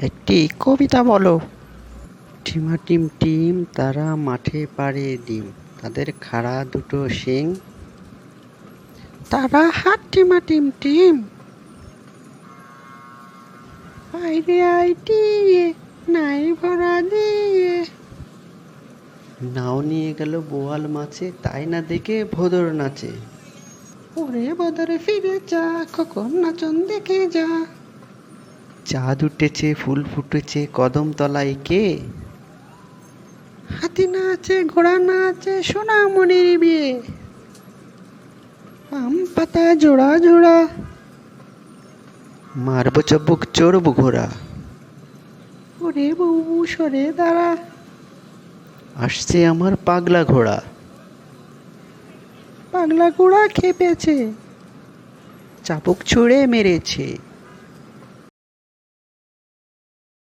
একটি কবিতা বলো। টিমাটিম টিম তারা মাঠে পাড়ে ডিম, তাদের খাড়া দুটো শিং। তারা হাত টিমাটিম টিম, আইরে আইটিয়ে নাই ভরা দিয়ে। নাও নিয়ে গেল বোয়াল মাছে, তাই না দেখে ভোদর নাচে। ওরে বদরে ফিরে যা, খোকন নাচন দেখে যা। চাঁদ উঠেছে, ফুল ফুটেছে, কদম তলায় কে? হাতি না আছে, ঘোড়া না আছে, সোনামণির বিয়ে। আম পাতা জোড়া জোড়া, মারবো চাবুক চড়বো ঘোড়া। ওরে বউ সরে দাঁড়া, আসছে আমার পাগলা ঘোড়া। পাগলা ঘোড়া খেপেছে, চাবুক ছুঁড়ে মেরেছে।